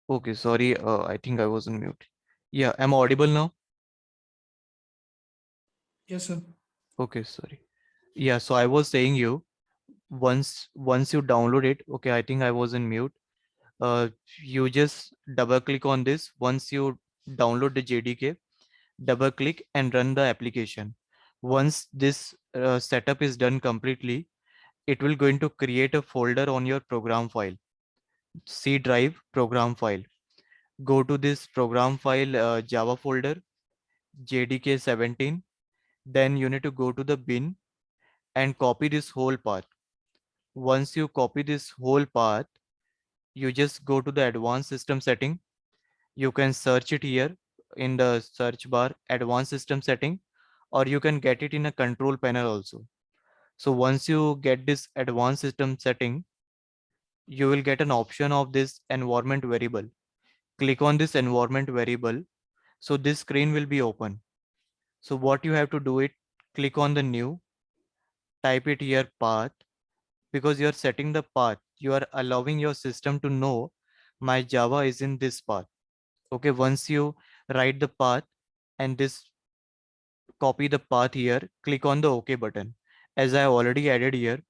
Okay, sorry. I think I was on mute. Yeah, am I audible now? Yes, sir. Okay, sorry. Yeah, so I was saying you once you download it. Okay, I think I was in mute. Uh, you just double click on this. Once you download the JDK, double click and run the application. Once this setup is done completely, it will going to create a folder on your program file. C drive program file. Go to this program file Java folder JDK 17. Then you need to go to the bin and copy this whole path. Once you copy this whole path, you just go to the advanced system setting. You can search it here in the search bar, advanced system setting, or you can get it in a control panel also. So once you get this advanced system setting, you will get an option of this environment variable. Click on this environment variable. So this screen will be open. So what you have to do it, click on the new, type it here path, because you're setting the path. You are allowing your system to know my Java is in this path. Okay, once you write the path and this copy the path here, click on the OK button. As I already added here,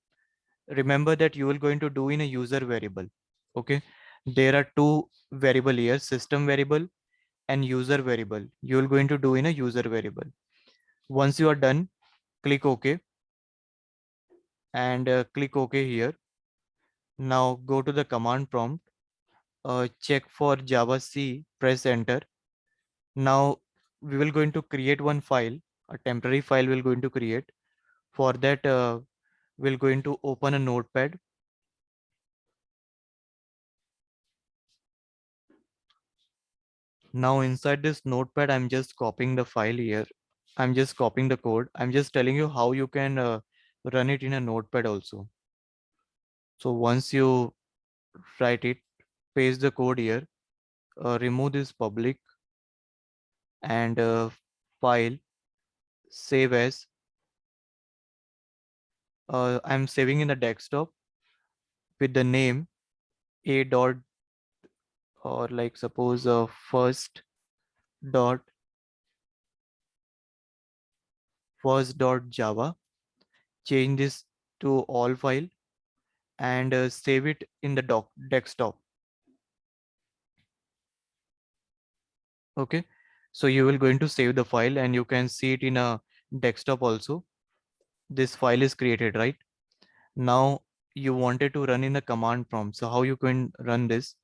remember that you will going to do in a user variable. Okay, there are two variable here, system variable and user variable. You will going to do in a user variable. Once you are done, click OK and click OK here. Now go to the command prompt, check for Java C, press enter. Now we will going to create one file, a temporary file we're going to create. For that, we're going to open a notepad. Now inside this notepad, I'm just copying the file here. I'm just copying the code. I'm just telling you how you can run it in a notepad also. So once you write it, paste the code here, remove this public and file, save as. I'm saving in the desktop with the name a dot, or like suppose first dot java. Change this to all file and save it in the desktop. Okay, so you will going to save the file and you can see it in a desktop also. This file is created, right? Now you wanted to run in the command prompt. So how you can run this?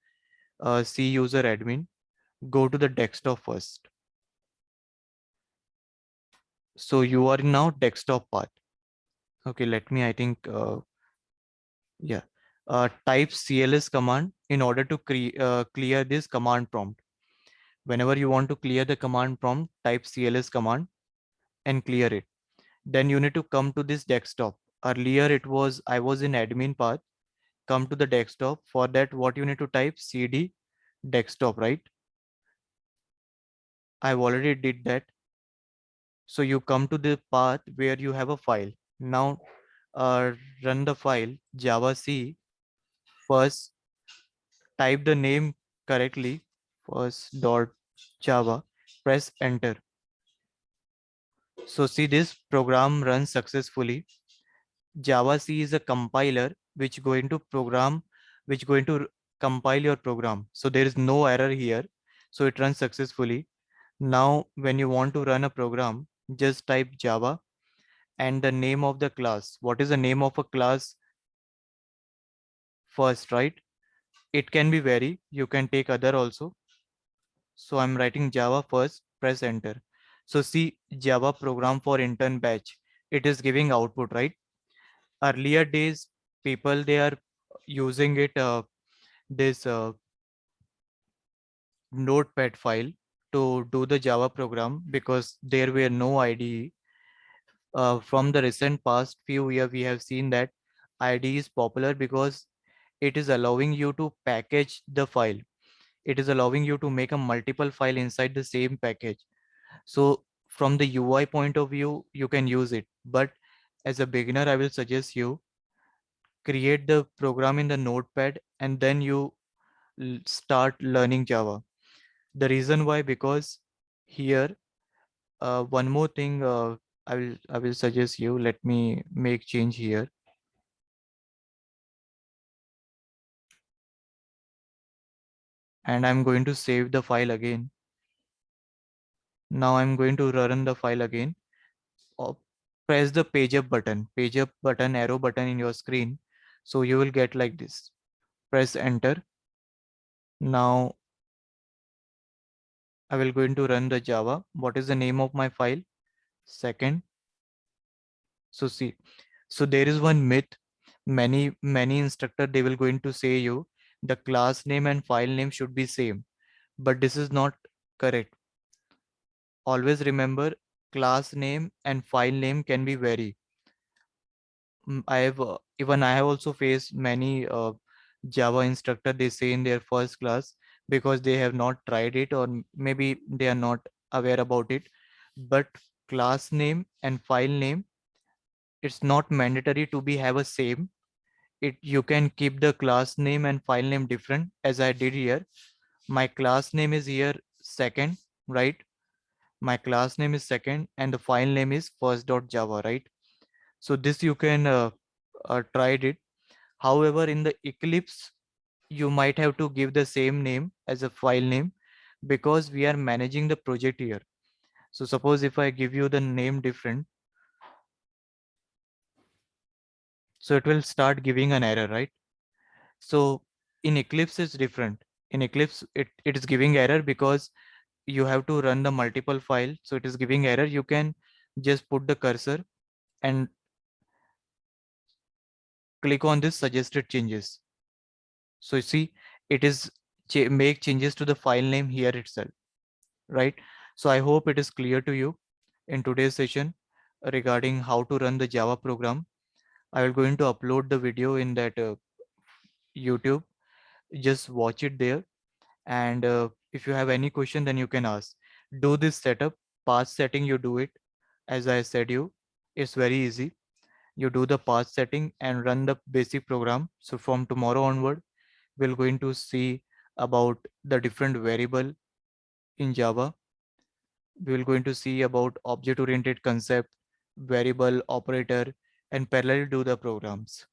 C user admin, go to the desktop first. So you are in now desktop path. Okay, let me, I think, yeah. Type CLS command in order to clear this command prompt. Whenever you want to clear the command prompt, type CLS command and clear it. Then you need to come to this desktop. Earlier it was, I was in admin path. Come to the desktop. For that, what you need to type CD desktop, right? I've already did that. So you come to the path where you have a file. Now uh, run the file Java C. First, type the name correctly. First dot Java. Press enter. So see, this program runs successfully. Java C is a compiler which going to program, which going to compile your program. So there is no error here. So it runs successfully. Now, when you want to run a program, just type Java and the name of the class. What is the name of a class first, right? It can be vary. You can take other also. So I'm writing Java first, press enter. So see, Java program for intern batch. It is giving output, right? Earlier days, people they are using it this notepad file to do the Java program because there were no IDE. From the recent past few years, we have seen that IDE is popular because it is allowing you to package the file. It is allowing you to make a multiple file inside the same package. So from the UI point of view, you can use it. But as a beginner, I will suggest you create the program in the notepad and then you start learning Java. The reason why, because here, one more thing I will suggest you. Let me make change here. And I'm going to save the file again. Now I'm going to run the file again. Uh, Press the page up button, arrow button in your screen. So you will get like this. Press enter. Now I will going to run the Java. What is the name of my file? Second. So see, so there is one myth. Many instructor they will going to say you the class name and file name should be same, but this is not correct. Always remember, class name and file name can be vary. I have even I have also faced many Java instructor they say in their first class because they have not tried it or maybe they are not aware about it. But class name and file name, it's not mandatory to be have a same. It you can keep the class name and file name different as I did here. My class name is here second, right? My class name is second and the file name is first.java, right? So this you can tried it. However, in the Eclipse, you might have to give the same name as a file name because we are managing the project here. So suppose if I give you the name different, so it will start giving an error, right? So in Eclipse it's different. In Eclipse, it is giving error because you have to run the multiple file. So it is giving error. You can just put the cursor and click on this suggested changes. So you see, it is make changes to the file name here itself, right? So I hope it is clear to you in today's session regarding how to run the Java program. I will going to upload the video in that YouTube. Just watch it there. And if you have any question, then you can ask. Do this setup, path setting, you do it. As I said you, it's very easy. You do the path setting and run the basic program. So from tomorrow onward, we're going to see about the different variable in Java. We're going to see about object oriented concept, variable operator, and parallel do the programs.